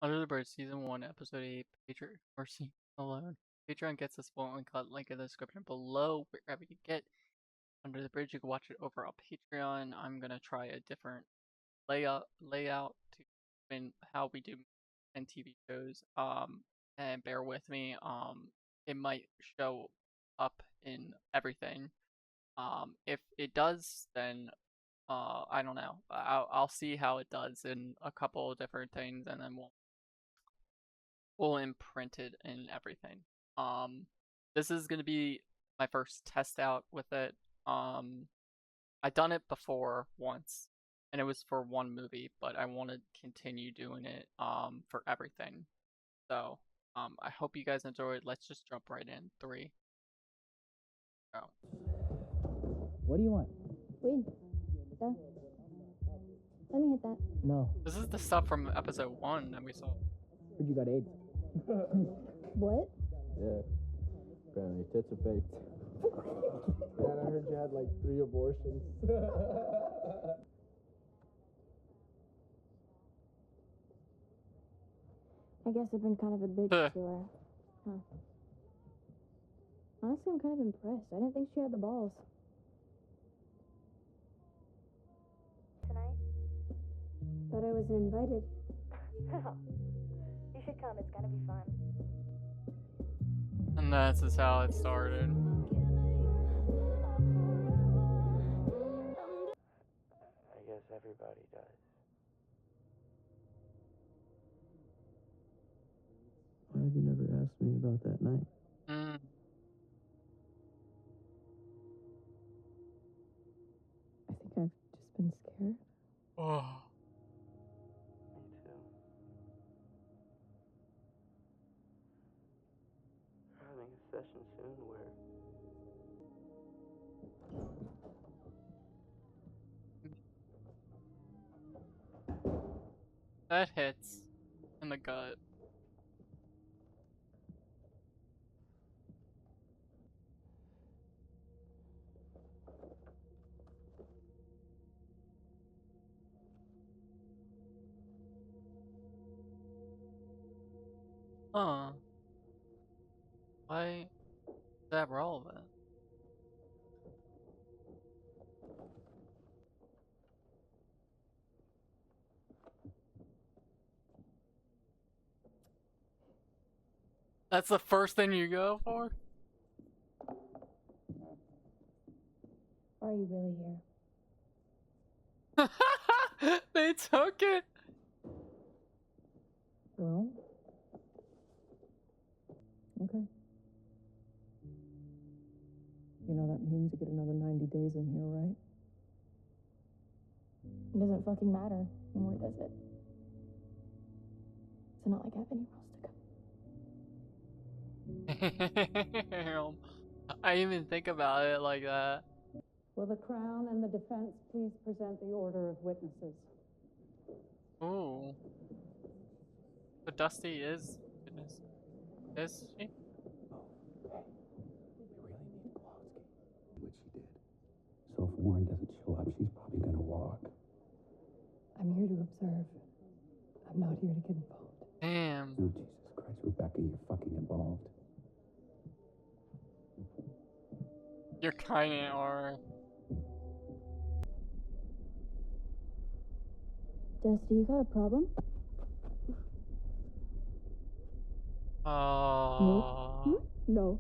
Under the Bridge, Season 1, Episode 8, Patreon, or Season Alone. Patreon gets a spoil and cut link in the description below, wherever you get Under the Bridge. You can watch it over on Patreon. I'm gonna try a different layout to explain how we do and TV shows. And bear with me. It might show up in everything. If it does, then I don't know. I'll see how it does in a couple of different things, and then we'll imprint it in everything. This is gonna be my first test out with it. I done it before once, and it was for one movie, but I want to continue doing it for everything. So I hope you guys enjoyed. Let's just jump right in. 3. Go. What do you want? Weed. Yeah. Let me hit that. No. This is the stuff from episode 1 that we saw. Heard you got AIDS. What? Yeah. Apparently your tits are faked. Yeah, and I heard you had like 3 abortions. I guess I've been kind of a bitch to her. Huh. Honestly, I'm kind of impressed. I didn't think she had the balls. Tonight? Thought I wasn't invited. You should come. It's gonna be fun. And that's just how it started. I guess everybody does. Why have you never asked me about that night? I think I've just been scared. Oh. Me too. We're having a session soon where That hits in the gut. Huh. Why is that relevant? That's the first thing you go for? Are you really here? They took it. Well, okay. You know that means you get another 90 days in here, right? It doesn't fucking matter anymore, does it? It's not like I have any rules to go. I didn't even think about it like that. Will the Crown and the defense please present the order of witnesses? Ooh. But Dusty is witness. Is she? What she did. So if Warren doesn't show up, she's probably gonna walk. I'm here to observe. I'm not here to get involved. Damn. Oh, Jesus Christ, Rebecca, you're fucking involved. You're kinda are. Dusty, you got a problem? Oh. No.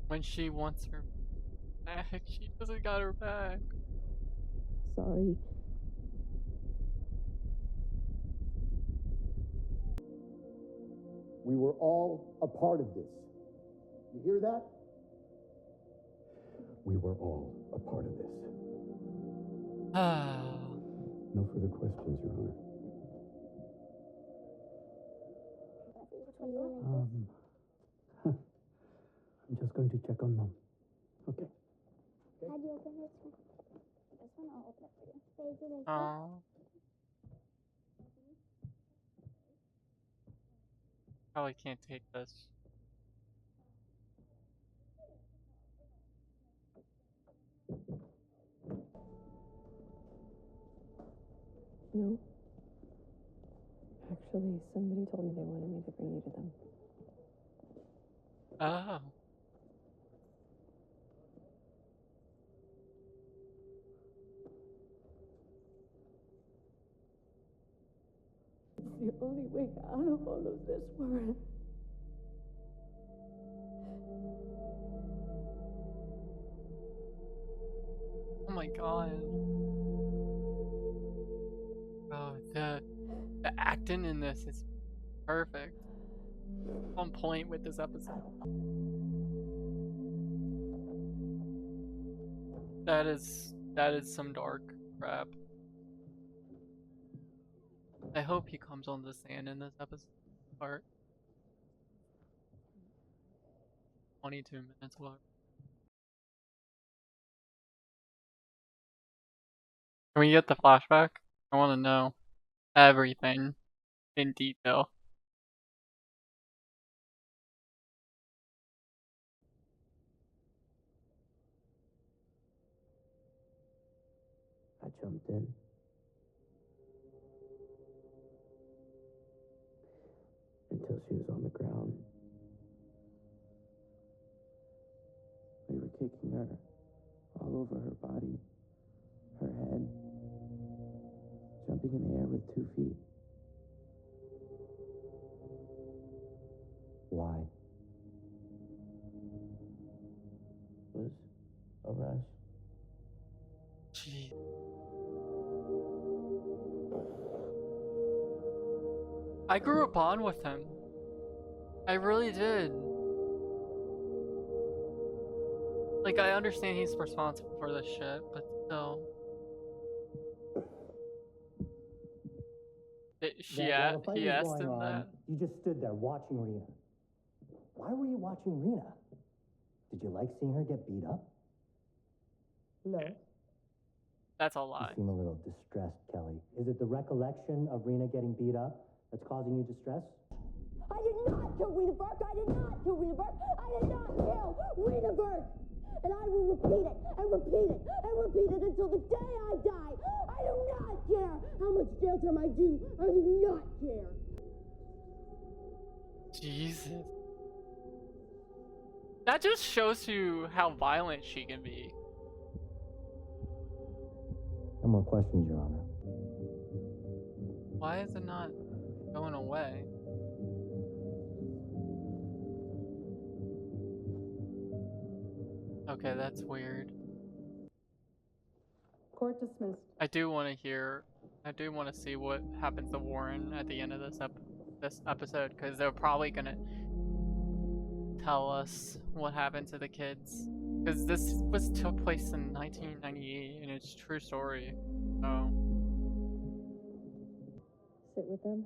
When she wants her back, she doesn't got her back. Sorry. We were all a part of this. You hear that? We were all a part of this. Ah. No further questions, Your Honor. I'm just going to check on Mom. Okay. How'd you open this one? This one, I'll open it for you. Thank you. Oh. Probably can't take this. No. Actually, somebody told me they wanted me to bring you to them. Oh. It's the only way out of all of this, Warren. Oh my god. Oh, the acting in this is perfect. On point with this episode. That is some dark crap. I hope he comes on the stand in this episode part. 22 minutes left. Can we get the flashback? I want to know everything in detail. I jumped in. Until she was on the ground. We were kicking her all over her body, her head, jumping in the air with 2 feet. Why? It was a rush. Gee. I grew up on with him. I really did. Like, I understand he's responsible for this shit, but still. He asked him that. You just stood there watching Reena. Why were you watching Reena? Did you like seeing her get beat up? No. That's a lie. You seem a little distressed, Kelly. Is it the recollection of Reena getting beat up that's causing you distress? I did not kill Reena Virk. I did not kill Reena Virk. I did not kill Reena Virk. And I will repeat it and repeat it and repeat it until the day I die. I do not care how much jail time I do. I do not care. Jesus. That just shows you how violent she can be. No more questions, Your Honor. Why is it not going away? Okay, that's weird. Court dismissed. I do want to see what happens to Warren at the end of this episode, because they're probably gonna tell us what happened to the kids. Because this took place in 1998, and it's a true story. So. Sit with them.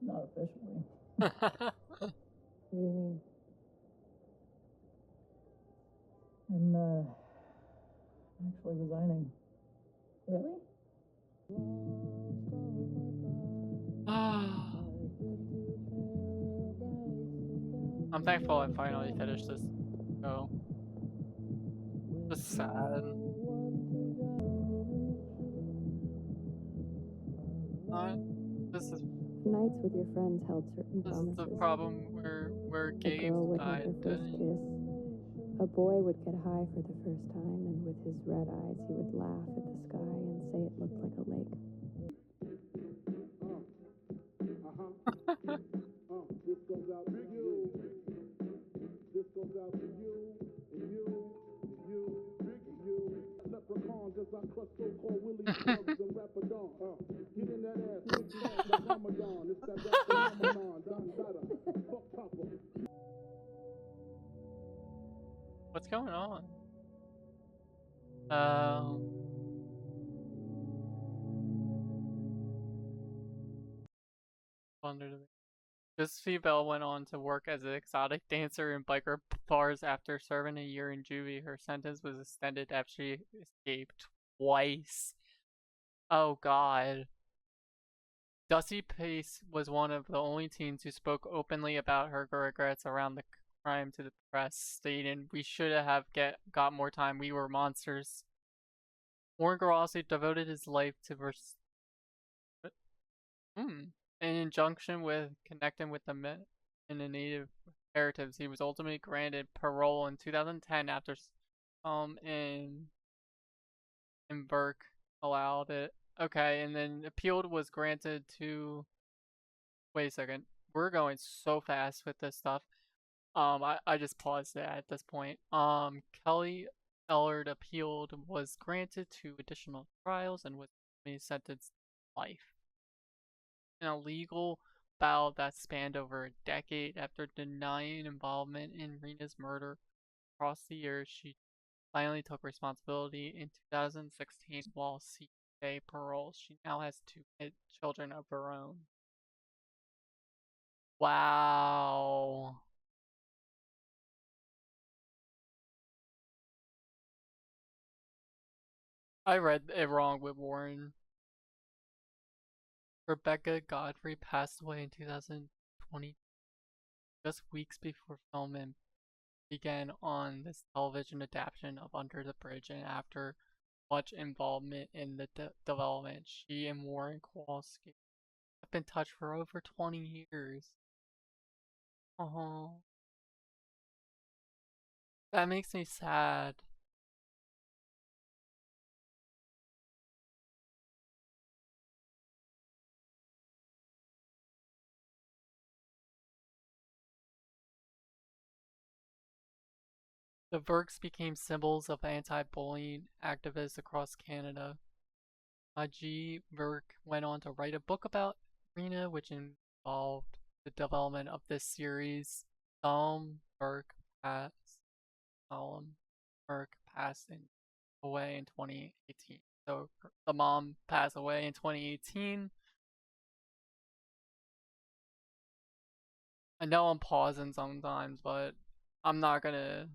Not officially. What do you mean? I'm actually resigning. Really? I'm thankful I finally finished this show. Just sad. This is Nights with your friends held certain promises. the problem where A Gabe girl would have died. her first kiss. A boy would get high for the first time, and with his red eyes, he would laugh at the sky and say it looked like a lake. This goes out to you. This goes out to you, and you, and you, and you. Leprechauns as I crush so-called Willie Bugs and Rapadon. Get in that ass, make you ass like Ramadan. It's that Ramadan, Don Dada. Fuck Papa. What's going on? Wondered. Josephine Bell went on to work as an exotic dancer in biker bars after serving a year in juvie. Her sentence was extended after she escaped twice. Oh God. Dusty Pace was one of the only teens who spoke openly about her regrets around the crime to the press, stating, "We should have got more time. We were monsters." Warren Girl also devoted his life to In injunction with connecting with the men and the native narratives, he was ultimately granted parole in 2010 after and Virk allowed it. Okay, and then appealed was granted to. Wait a second. We're going so fast with this stuff. I just paused it at this point. Kelly Ellard appealed, was granted 2 additional trials, and was sentenced to life. In a legal battle that spanned over a decade after denying involvement in Reena's murder across the years, she finally took responsibility in 2016 while seeking parole. She now has 2 children of her own. Wow. I read it wrong with Warren. Rebecca Godfrey passed away in 2020, just weeks before filming began on this television adaptation of Under the Bridge, and after much involvement in the development, she and Warren Kowalski have been touched for over 20 years. Oh, that makes me sad. The Virks became symbols of anti-bullying activists across Canada. G. Virk went on to write a book about Reena, which involved the development of this series. Solemn Virk passed away in 2018. So the mom passed away in 2018. I know I'm pausing sometimes, but I'm not gonna.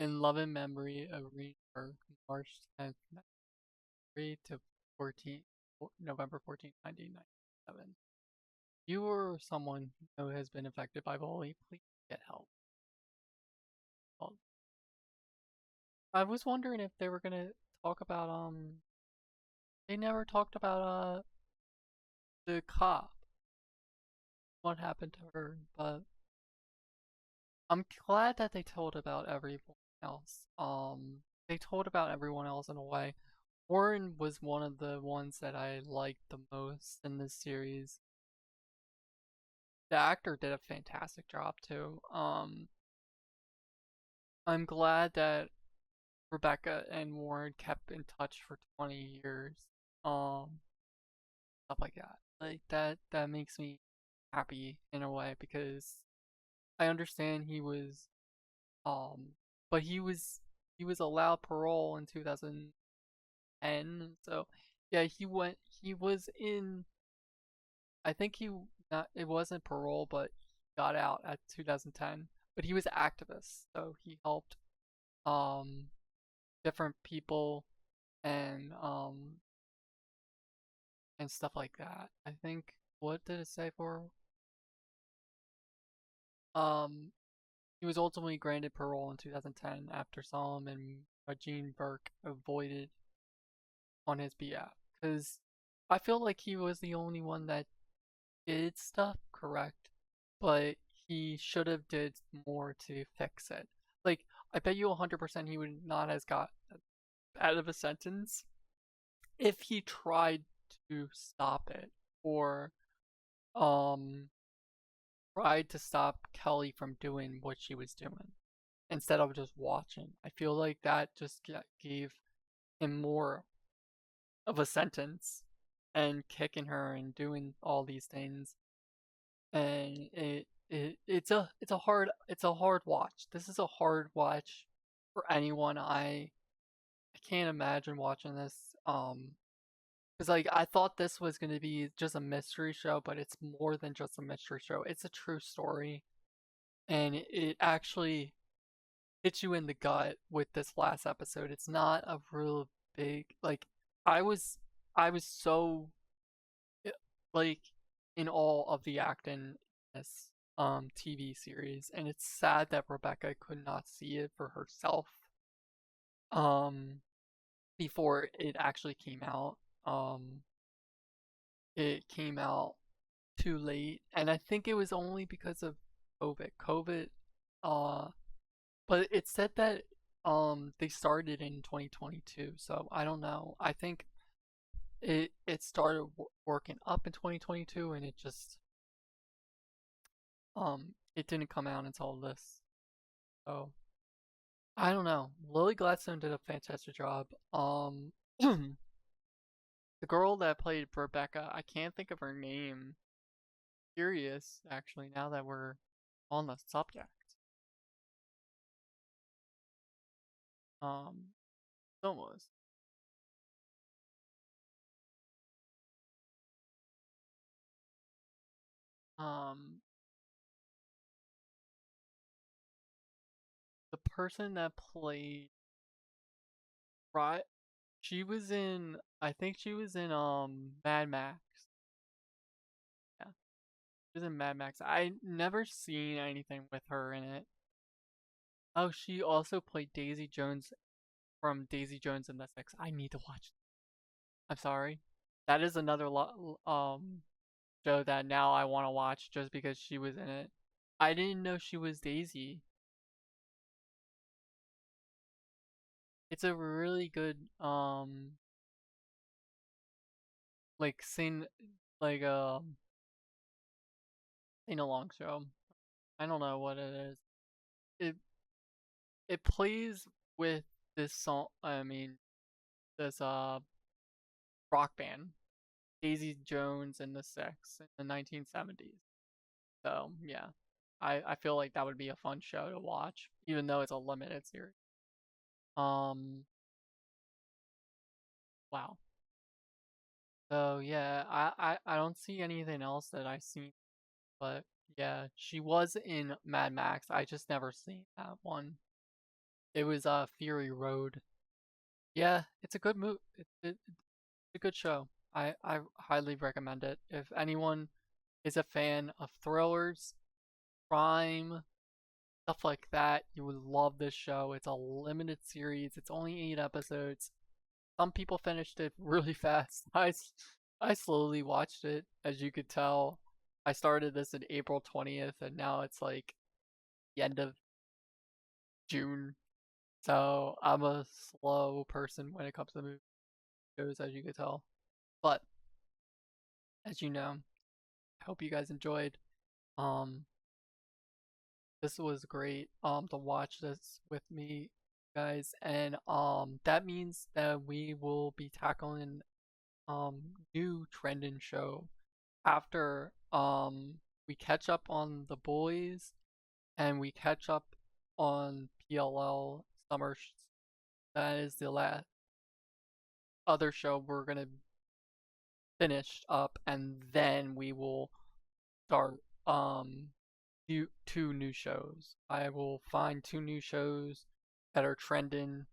In love and memory of Reena Virk, March 10th, 1993 to November 14th, 1997. If you or someone who has been affected by bullying, please get help. Well, I was wondering if they were gonna talk about they never talked about the cop, what happened to her, but I'm glad that they told about everyone else. They told about everyone else in a way. Warren was one of the ones that I liked the most in this series. The actor did a fantastic job too. I'm glad that Rebecca and Warren kept in touch for 20 years. Stuff like that. Like that makes me happy in a way, because I understand he was but he was allowed parole in 2010. So yeah, he was in, I think it wasn't parole, but he got out at 2010. But he was an activist, so he helped different people and stuff like that. I think, what did it say for? He was ultimately granted parole in 2010 after Solomon and Jean Burke avoided on his behalf. Because I feel like he was the only one that did stuff correct, but he should have did more to fix it. Like, I bet you 100% he would not have got out of a sentence if he tried to stop it, or tried to stop Kelly from doing what she was doing instead of just watching. I feel like that just gave him more of a sentence, and kicking her and doing all these things, and it's a hard watch. This is a hard watch for anyone. I can't imagine watching this. Because, like, I thought this was going to be just a mystery show, but it's more than just a mystery show. It's a true story, and it actually hits you in the gut with this last episode. It's not a real big, like, I was so, like, in awe of the acting in this TV series, and it's sad that Rebecca could not see it for herself. before it actually came out. It came out too late, and I think it was only because of COVID. Uh, but it said that they started in 2022, so I don't know. I think it started working up in 2022, and it didn't come out until this. So I don't know. Lily Gladstone did a fantastic job. The girl that played Rebecca, I can't think of her name. Curious, actually, now that we're on the subject. Almost. The person that played right, she was in. I think she was in Mad Max. Yeah, she was in Mad Max. I never seen anything with her in it. Oh, she also played Daisy Jones from Daisy Jones and the Six. I need to watch. I'm sorry. That is another show that now I want to watch just because she was in it. I didn't know she was Daisy. It's a really good like sing like sing along show. I don't know what it is. It it plays with this song. I mean, this rock band, Daisy Jones and the Six in the 1970s. So yeah, I feel like that would be a fun show to watch, even though it's a limited series. Wow. So yeah, I don't see anything else that I've seen, but yeah, she was in Mad Max. I just never seen that one. It was Fury Road. Yeah, it's a good it's a good show. I highly recommend it. If anyone is a fan of thrillers, crime, stuff like that, you would love this show. It's a limited series. It's only 8 episodes. Some people finished it really fast. I slowly watched it, as you could tell. I started this in April 20th, and now it's like the end of June. So I'm a slow person when it comes to movie shows, as you could tell. But as you know, I hope you guys enjoyed. Um, this was great. To watch this with me, guys, and that means that we will be tackling new trending show after we catch up on The Boys and we catch up on PLL Summer. That is the last other show we're gonna finish up, and then we will start two new shows. I will find 2 new shows that are trending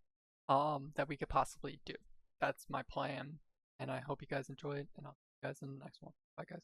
that we could possibly do. That's my plan, and I hope you guys enjoy it, and I'll see you guys in the next one. Bye guys.